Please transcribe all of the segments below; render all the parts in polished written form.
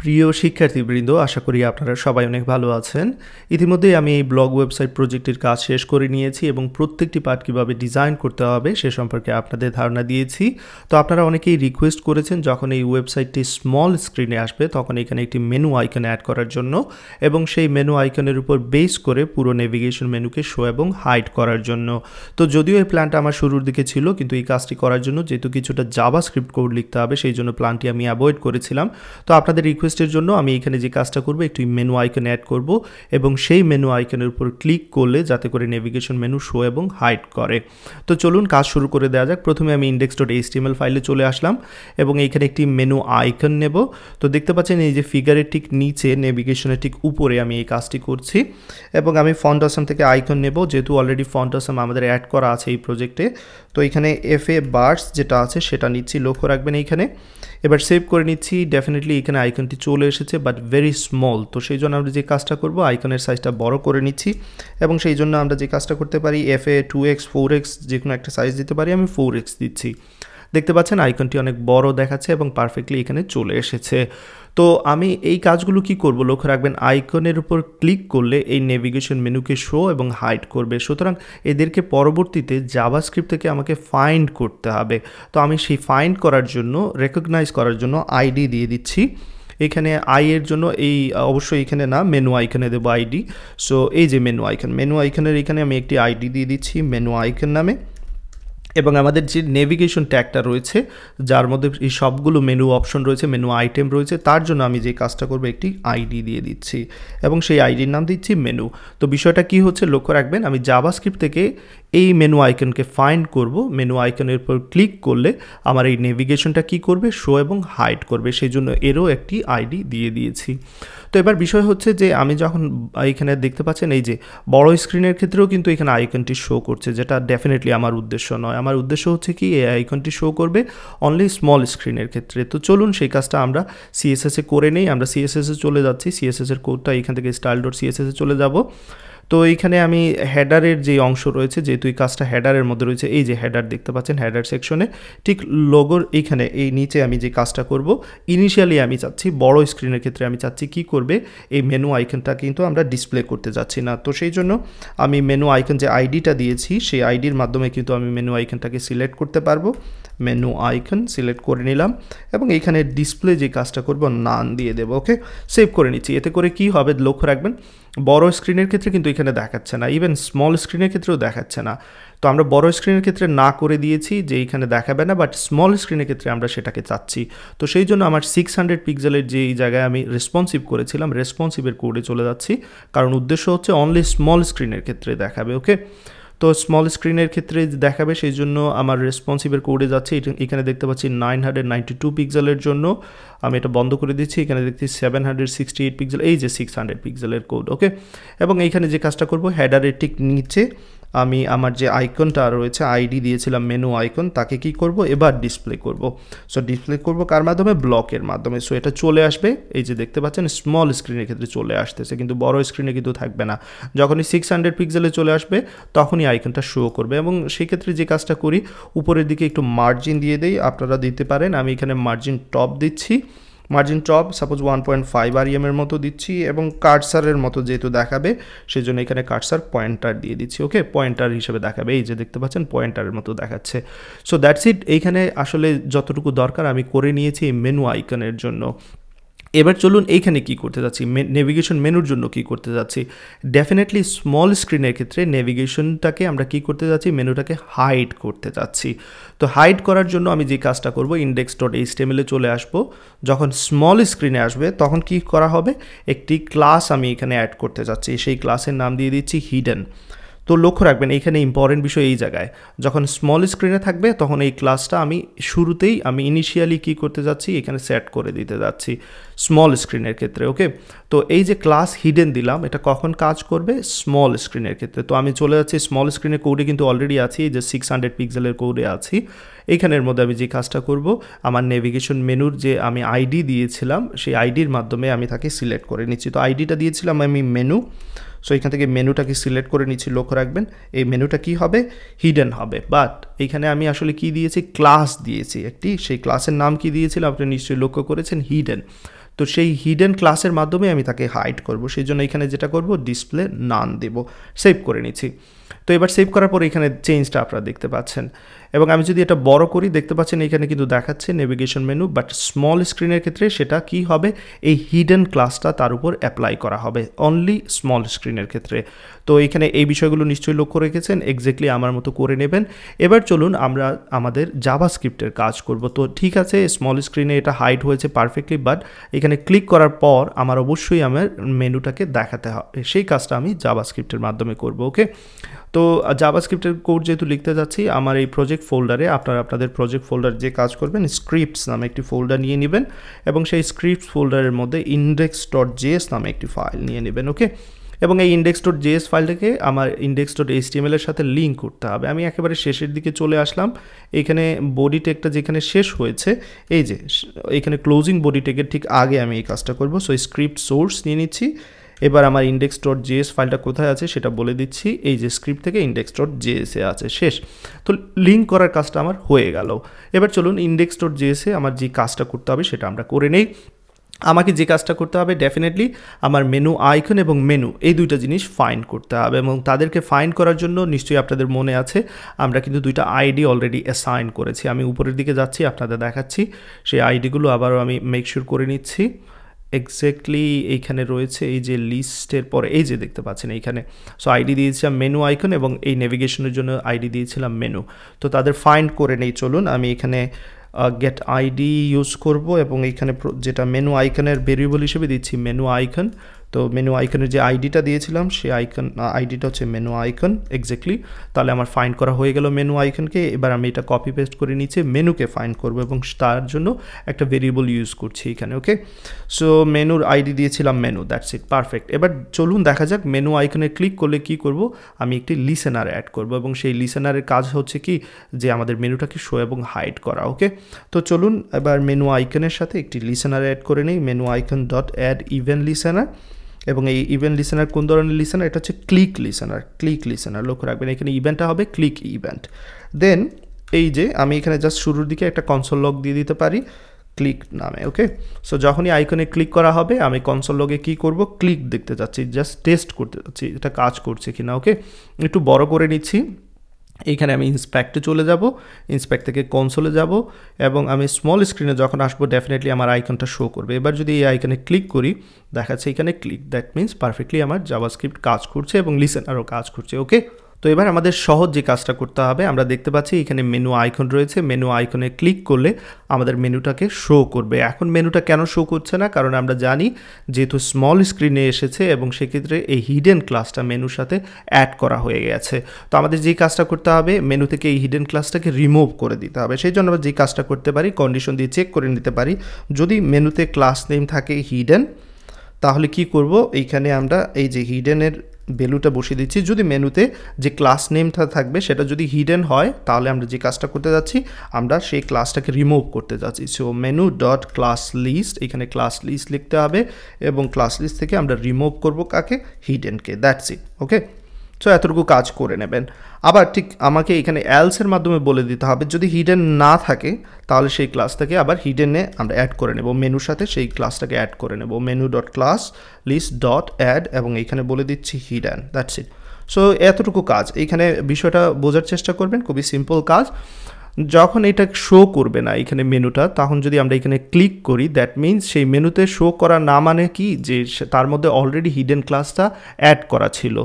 প্রিয় শিক্ষার্থীবৃন্দ, আশা করি আপনারা সবাই অনেক ভালো আছেন। ইতিমধ্যেই আমি এই ব্লগ ওয়েবসাইট প্রজেক্টের কাজ শেষ করে নিয়েছি এবং প্রত্যেকটি পার্ট কীভাবে ডিজাইন করতে হবে সে সম্পর্কে আপনাদের ধারণা দিয়েছি। তো আপনারা অনেকেই রিকোয়েস্ট করেছেন যখন এই ওয়েবসাইটটি স্মল স্ক্রিনে আসবে তখন এখানে একটি মেনু আইকন অ্যাড করার জন্য, এবং সেই মেনু আইকনের উপর বেস করে পুরো নেভিগেশন মেনুকে শো এবং হাইড করার জন্য। তো যদিও এই প্ল্যানটা আমার শুরুর দিকে ছিল, কিন্তু এই কাজটি করার জন্য যেহেতু কিছুটা জাভাস্ক্রিপ্ট কোড লিখতে হবে সেই জন্য প্ল্যানটি আমি অ্যাভয়েড করেছিলাম। তো আপনাদের রিকোয়েস্টের জন্য আমি এখানে যে কাজটা করব, একটি মেনু আইকন অ্যাড করব এবং সেই মেনু আইকনের উপর ক্লিক করলে যাতে করে নেভিগেশন মেনু শো এবং হাইড করে। তো চলুন কাজ শুরু করে দেওয়া যাক। প্রথমে আমি index.html ফাইলে চলে আসলাম এবং এইখানে একটি মেনু আইকন নেব। তো দেখতে পাচ্ছেন এই যে ফিগারের ঠিক নিচে নেভিগেশনের ঠিক উপরে আমি এই কাজটি করছি এবং আমি ফন্ট অসাম থেকে আইকন নেব, যেহেতু অলরেডি ফন্ট অসাম আমাদের অ্যাড করা আছে এই প্রজেক্টে। তো এখানে FA বার্স যেটা আছে সেটা নিচ্ছি, লক্ষ্য রাখবেন এইখানে। এবার সেভ করে নিচ্ছি। ডেফিনেটলি এখানে আইকনটি চলে এসেছে বাট ভেরি স্মল। তো সেই জন্য আমরা যে কাজটা করব, আইকনের সাইজটা বড় করে নিচ্ছি এবং সেই জন্য আমরা যে কাজটা করতে পারি FA 2x 4x যে কোনো একটা সাইজ দিতে পারি। আমি 4x দিচ্ছি। দেখতে পাচ্ছেন আইকনটি অনেক বড় দেখাচ্ছে এবং পারফেক্টলি এখানে চলে এসেছে। তো আমি এই কাজগুলো কি করব, লক্ষ্য রাখবেন আইকনের উপর ক্লিক করলে এই নেভিগেশন মেনুকে শো এবং হাইড করবে। সুতরাং এদেরকে পরবর্তীতে জাভাস্ক্রিপ্ট থেকে আমাকে ফাইন্ড করতে হবে। তো আমি সেই ফাইন্ড করার জন্য, রেকগনাইজ করার জন্য আইডি দিয়ে দিচ্ছি। এখানে আই এর জন্য এই অবশ্যই এখানে না, মেনু আইকনে দেবো আইডি। সো এই যে মেনু আইকনের এখানে আমি একটি আইডি দিয়ে দিচ্ছি মেনু আইকন নামে, এবং আমাদের যে নেভিগেশন ট্যাগটা রয়েছে যার মধ্যে এই সবগুলো মেনু অপশন রয়েছে, মেনু আইটেম রয়েছে, তার জন্য আমি যে কাজটা করব একটি আইডি দিয়ে দিচ্ছি এবং সেই আইডির নাম দিচ্ছি মেনু। তো বিষয়টা কি হচ্ছে লক্ষ্য রাখবেন, আমি জাভাস্ক্রিপ্ট থেকে এই মেনু আইকনকে ফাইন্ড করব। মেনু আইকনের উপর ক্লিক করলে আমার এই নেভিগেশনটা কি করবে, শো এবং হাইড করবে। সেই জন্য এরও একটি আইডি দিয়ে দিয়েছি। তো এবার বিষয় হচ্ছে যে আমি যখন এখানে দেখতে পাচ্ছেন এই যে বড় স্ক্রিনের ক্ষেত্রেও কিন্তু এখানে আইকনটি শো করছে, যেটা ডেফিনেটলি আমার উদ্দেশ্য নয়। আমার উদ্দেশ্য হচ্ছে কি এই আইকনটি শো করবে অনলি স্মল স্ক্রিনের ক্ষেত্রে। তো চলুন সেই কাজটা আমরা CSS এ করে নেই। আমরা CSS এ চলে যাচ্ছি। CSS এর কোডটা এখান থেকে style.css এ চলে যাব। তো এইখানে আমি হেডারের যে অংশ রয়েছে, যেহেতু এই কাজটা হেডারের মধ্যে রয়েছে, এই যে হেডার দেখতে পাচ্ছেন হেডার সেকশনে ঠিক লোগোর এইখানে এই নিচে আমি যে কাজটা করব, ইনিশিয়ালি আমি চাচ্ছি বড় স্ক্রিনের ক্ষেত্রে আমি চাচ্ছি কি করবে, এই মেনু আইকনটা কিন্তু আমরা ডিসপ্লে করতে যাচ্ছি না। তো সেই জন্য আমি মেনু আইকন যে আইডিটা দিয়েছি সেই আইডির মাধ্যমে কিন্তু আমি মেনু আইকনটাকে সিলেক্ট করতে পারবো। মেনু আইকন সিলেক্ট করে নিলাম এবং এইখানে ডিসপ্লে যে কাজটা করব নান দিয়ে দেবো। ওকে, সেভ করে নিচ্ছি। এতে করে কি হবে লক্ষ্য রাখবেন, বড় স্ক্রিনের ক্ষেত্রে কিন্তু এখানে দেখাচ্ছে না, ইভেন স্মল স্ক্রিনের ক্ষেত্রেও দেখাচ্ছে না। তো আমরা বড় স্ক্রিনের ক্ষেত্রে না করে দিয়েছি যে এইখানে দেখাবে না, বাট স্মল স্ক্রিনের ক্ষেত্রে আমরা সেটাকে চাচ্ছি। তো সেই জন্য আমার 600 পিক্সেলের যে এই জায়গায় আমি রেসপন্সিভ করেছিলাম, রেসপন্সিভের কোডে চলে যাচ্ছি, কারণ উদ্দেশ্য হচ্ছে অনলি স্মল স্ক্রিনের ক্ষেত্রে দেখাবে। ওকে, তো স্মল স্ক্রিনের ক্ষেত্রে দেখাবে সেই জন্য আমার রেসপন্সিভের কোডে যাচ্ছে। এখানে দেখতে পাচ্ছি 992 পিক্সেলের জন্য আমি এটা বন্ধ করে দিচ্ছি। এখানে দেখছি 768 পিক্সেল, এই যে 600 পিক্সেলের কোড। ওকে, এবং এইখানে যে কাজটা করব, হেডারের ঠিক নিচে আমি আমার যে আইকনটা রয়েছে, আইডি দিয়েছিলাম মেনু আইকন, তাকে কি করব এবার ডিসপ্লে করব। সো ডিসপ্লে করব কার মাধ্যমে, ব্লকের মাধ্যমে। সো এটা চলে আসবে, এই যে দেখতে পাচ্ছেন স্মল স্ক্রিনের ক্ষেত্রে চলে আসতেছে, কিন্তু বড় স্ক্রিনে কিন্তু থাকবে না। যখনই 600 পিক্সেলে চলে আসবে তখনই আইকনটা শো করবে। এবং সেই ক্ষেত্রে যে কাজটা করি, উপরের দিকে একটু মার্জিন দিয়ে দেই, আপনারা দিতে পারেন। আমি এখানে মার্জিন টপ দিচ্ছি, মার্জিন টপ সাপোজ 1.5 REM এর মতো দিচ্ছি, এবং কার্সারের মতো যেহেতু দেখাবে সেই জন্য এখানে কার্সার পয়েন্টার দিয়ে দিচ্ছি। ওকে, পয়েন্টার হিসেবে দেখাবে, এই যে দেখতে পাচ্ছেন পয়েন্টারের মতো দেখাচ্ছে। So that's it. এইখানে আসলে যতটুকু দরকার আমি করে নিয়েছি এই মেনু আইকনের জন্য। এবার চলুন এইখানে কি করতে যাচ্ছি, নেভিগেশন মেনুর জন্য কি করতে যাচ্ছি। ডেফিনেটলি স্মল স্ক্রিনের ক্ষেত্রে নেভিগেশনটাকে আমরা কি করতে যাচ্ছি, মেনুটাকে হাইড করতে যাচ্ছি। তো হাইড করার জন্য আমি যে কাজটা করব, index.html এ চলে আসবো। যখন স্মল স্ক্রিনে আসবে তখন কি করা হবে, একটি ক্লাস আমি এখানে অ্যাড করতে যাচ্ছি। সেই ক্লাসের নাম দিয়ে দিচ্ছি হিডেন। তো লক্ষ্য রাখবেন এখানে ইম্পর্টেন্ট বিষয় এই জায়গায়, যখন স্মল স্ক্রিনে থাকবে তখন এই ক্লাসটা আমি শুরুতেই আমি ইনিশিয়ালি কি করতে যাচ্ছি, এখানে সেট করে দিতে যাচ্ছি স্মল স্ক্রিনের ক্ষেত্রে। ওকে, তো এই যে ক্লাস হিডেন দিলাম, এটা কখন কাজ করবে, স্মল স্ক্রিনের ক্ষেত্রে। তো আমি চলে যাচ্ছি স্মল স্ক্রিনের কোডে, কিন্তু অলরেডি আছি, এই যে 600 পিক্সেলের কোডে আছি। এইখানের মধ্যে আমি যে কাজটা করব, আমার নেভিগেশন মেনুর যে আমি আইডি দিয়েছিলাম সেই আইডির মাধ্যমে আমি তাকে সিলেক্ট করে নিচ্ছি। তো আইডিটা দিয়েছিলাম আমি মেনু। সো এখান থেকে মেনুটাকে সিলেক্ট করে নিচ্ছি। লক্ষ্য রাখবেন এই মেনুটা কি হবে, হিডেন হবে। বাট এইখানে আমি আসলে কি দিয়েছি, ক্লাস দিয়েছি একটি। সেই ক্লাসের নাম কি দিয়েছিলাম আপনি নিশ্চয়ই লক্ষ্য করেছেন, হিডেন। তো সেই হিডেন ক্লাসের মাধ্যমে আমি তাকে হাইড করব, সেই জন্য এখানে যেটা করব ডিসপ্লে নান দেব। সেভ করে নিচ্ছি। তো এবার সেভ করার পর এখানে চেঞ্জটা আপনারা দেখতে পাচ্ছেন, এবং আমি যদি এটা বড় করি দেখতে পাচ্ছেন এখানে কিন্তু দেখাচ্ছে নেভিগেশন মেনু, বাট স্মল স্ক্রিনের ক্ষেত্রে সেটা কি হবে, এই হিডেন ক্লাসটা তার উপর অ্যাপ্লাই করা হবে অনলি স্মল স্ক্রিনের ক্ষেত্রে। তো এখানে এই বিষয়গুলো নিশ্চয়ই লক্ষ্য রেখেছেন, এক্স্যাক্টলি আমার মতো করে নেবেন। এবার চলুন আমরা আমাদের জাভাস্ক্রিপ্টের কাজ করব। তো ঠিক আছে, স্মল স্ক্রিনে এটা হাইড হয়েছে পারফেক্টলি, বাট এখানে ক্লিক করার পর আমার অবশ্যই আমার মেনুটাকে দেখাতে হবে, সেই কাজটা আমি জাভাস্ক্রিপ্টের মাধ্যমে করব। ওকে, তো জাভাস্ক্রিপ্টের কোড যেহেতু লিখতে যাচ্ছি, আমার এই প্রজেক্ট ফোল্ডারে আপনারা আপনাদের প্রজেক্ট ফোল্ডার যে কাজ করবেন স্ক্রিপ্টস নামে একটি ফোল্ডার নিয়ে নেবেন, এবং সেই স্ক্রিপ্টস ফোল্ডারের মধ্যে index.js নামে একটি ফাইল নিয়ে নেবেন। ওকে, এবং এই index.js ফাইলটাকে আমার index.html এর সাথে লিঙ্ক করতে হবে। আমি একেবারে শেষের দিকে চলে আসলাম, এখানে বডি টেগটা যেখানে শেষ হয়েছে, এই যে এখানে ক্লোজিং বডি টেগের ঠিক আগে আমি এই কাজটা করব। সো স্ক্রিপ্ট সোর্স নিয়ে নিচ্ছি। এবার আমার index.js ফাইলটা কোথায় আছে সেটা বলে দিচ্ছি, এই যে স্ক্রিপ্ট থেকে index.js এ আছে, শেষ। তো লিঙ্ক করার কাজটা আমার হয়ে গেল। এবার চলুন index.js এ আমার যে কাজটা করতে হবে সেটা আমরা করে নেই। আমাকে যে কাজটা করতে হবে ডেফিনেটলি আমার মেনু আইকন এবং মেনু এই দুইটা জিনিস ফাইন্ড করতে হবে, এবং তাদেরকে ফাইন্ড করার জন্য নিশ্চয়ই আপনাদের মনে আছে আমরা কিন্তু দুইটা আইডি অলরেডি অ্যাসাইন করেছি। আমি উপরের দিকে যাচ্ছি, আপনাদের দেখাচ্ছি সেই আইডিগুলো আবারও আমি মেকশিওর করে নিচ্ছি। এক্স্যাক্টলি এইখানে রয়েছে, এই যে লিস্টের পরে এই যে দেখতে পাচ্ছেন এইখানে। সো আইডি দিয়েছিলাম মেনু আইকন, এবং এই নেভিগেশনের জন্য আইডি দিয়েছিলাম মেনু। তো তাদের ফাইন্ড করে নেই, চলুন আমি এখানে গেট আইডি ইউজ করব, এবং এইখানে যেটা মেনু আইকনের ভেরিয়েবল হিসেবে দিচ্ছি মেনু আইকন। তো মেনু আইকনের যে আইডিটা দিয়েছিলাম সেই আইডিটা হচ্ছে মেনু আইকন এক্স্যাক্টলি। তাহলে আমার ফাইন্ড করা হয়ে গেল মেনু আইকনকে। এবার আমি এটা কপি পেস্ট করে নিচে মেনুকে ফাইন্ড করব, এবং তার জন্য একটা ভেরিয়েবল ইউজ করছি এখানে। ওকে, সো মেনুর আইডি দিয়েছিলাম মেনু, দ্যাটস ইট, পারফেক্ট। এবার চলুন দেখা যাক মেনু আইকনে ক্লিক করলে কি করব, আমি একটি লিসেনার অ্যাড করব, এবং সেই লিসেনারের কাজ হচ্ছে কি যে আমাদের মেনুটাকে শো এবং হাইড করা। ওকে, তো চলুন এবার মেনু আইকনের সাথে একটি লিসেনার অ্যাড করে নিই, menu icon dot add event listener. এবং এই ইভেন্ট লিসেনার কোন ধরনের লিসেনার, এটা হচ্ছে ক্লিক লিসেনার, লক্ষ্য রাখবেন এখানে ইভেন্টটা হবে ক্লিক ইভেন্ট। দেন এই যে আমি এখানে জাস্ট শুরুর দিকে একটা কনসোল লগ দিয়ে দিতে পারি ক্লিক নামে। ওকে, সো যখনই আইকনে ক্লিক করা হবে আমি কনসোল লগে কী করব, ক্লিক দেখতে যাচ্ছি, জাস্ট টেস্ট করতে যাচ্ছি এটা কাজ করছে কিনা। ওকে, একটু বড় করে নিচ্ছি। এইখানে আমি ইন্সপেক্টে চলে যাব, ইন্সপেক্ট থেকে কনসোলে যাব, এবং আমি স্মল স্ক্রিনে যখন আসবো ডেফিনেটলি আমার আইকনটা শো করবে। এবার যদি এই আইকনে ক্লিক করি দেখাচ্ছে এখানে ক্লিক, দ্যাট মিনস পারফেক্টলি আমার জাভাস্ক্রিপ্ট কাজ করছে এবং লিসেনারও কাজ করছে। ওকে, তো এবার আমাদের সহজ যে কাজটা করতে হবে, আমরা দেখতে পাচ্ছি এখানে মেনু আইকন রয়েছে, মেনু আইকনে ক্লিক করলে আমাদের মেনুটাকে শো করবে। এখন মেনুটা কেন শো করছে না, কারণ আমরা জানি যেহেতু স্মল স্ক্রিনে এসেছে এবং সেক্ষেত্রে এই হিডেন ক্লাসটা মেনুর সাথে অ্যাড করা হয়ে গেছে। তো আমাদের যেই কাজটা করতে হবে মেনু থেকে এই হিডেন ক্লাসটাকে রিমুভ করে দিতে হবে। সেই জন্য আমরা যেই কাজটা করতে পারি কন্ডিশন দিয়ে চেক করে নিতে পারি, যদি মেনুতে ক্লাস নেম থাকে হিডেন তাহলে কি করব, এইখানে আমরা এই যে হিডেনের ভ্যালুটা বসিয়ে দিচ্ছি। যদি মেনুতে যে ক্লাস নেমটা থাকবে সেটা যদি হিডেন হয় তাহলে আমরা যে কাজটা করতে যাচ্ছি আমরা সেই ক্লাসটাকে রিমুভ করতে যাচ্ছি। So menu dot class list, এখানে ক্লাস লিস্ট লিখতে হবে, এবং ক্লাস লিস্ট থেকে আমরা রিমুভ করব কাকে, হিডেনকে, দ্যাটস ইট। ওকে, সো এতটুকু কাজ করে নেবেন। আবার ঠিক আমাকে এখানে এলসের মাধ্যমে বলে দিতে হবে যদি হিডেন না থাকে তাহলে সেই ক্লাসটাকে আবার হিডেনে আমরা অ্যাড করে নেব, মেনুর সাথে সেই ক্লাসটাকে অ্যাড করে নেব, menu dot class list dot add, এবং এইখানে বলে দিচ্ছি হিডেন, দ্যাটস ইট। সো এতটুকু কাজ, এইখানে বিষয়টা বোঝার চেষ্টা করবেন, খুবই সিম্পল কাজ। যখন এটা শো করবে না এখানে মেনুটা, তখন যদি আমরা এখানে ক্লিক করি দ্যাট মিনস সেই মেনুতে শো করা না মানে কি যে তার মধ্যে অলরেডি হিডেন ক্লাসটা অ্যাড করা ছিল,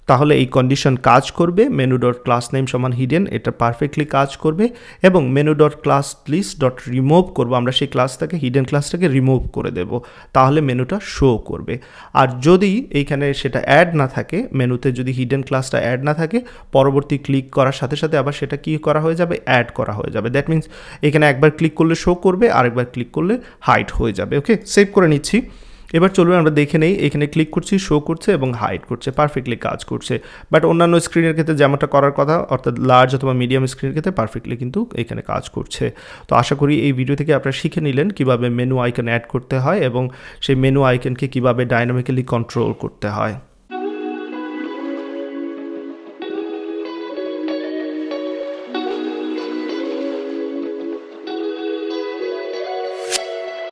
তাহলে এই কন্ডিশন কাজ করবে। মেনু ডট ক্লাস নেম সমান হিডেন, এটা পারফেক্টলি কাজ করবে। এবং menu dot class list dot remove করবো, আমরা সেই ক্লাসটাকে হিডেন ক্লাসটাকে রিমুভ করে দেব, তাহলে মেনুটা শো করবে। আর যদি এইখানে সেটা অ্যাড না থাকে, মেনুতে যদি হিডেন ক্লাসটা অ্যাড না থাকে, পরবর্তী ক্লিক করার সাথে সাথে আবার সেটা কি করা হয়ে যাবে, অ্যাড করা হয়ে যাবে। দ্যাট মিনস এখানে একবার ক্লিক করলে শো করবে, আরেকবার ক্লিক করলে হাইড হয়ে যাবে। ওকে, সেভ করে নিচ্ছি। এবার চলুন আমরা দেখে নেই, এখানে ক্লিক করছি শো করছে এবং হাইড করছে, পারফেক্টলি কাজ করছে। বাট অন্যান্য স্ক্রিনের ক্ষেত্রে যেমনটা করার কথা অর্থাৎ লার্জ অথবা মিডিয়াম স্ক্রিনের ক্ষেত্রে পারফেক্টলি কিন্তু এখানে কাজ করছে। তো আশা করি এই ভিডিও থেকে আপনারা শিখে নিলেন কিভাবে মেনু আইকন অ্যাড করতে হয় এবং সেই মেনু আইকনকে কিভাবে ডাইনামিক্যালি কন্ট্রোল করতে হয়।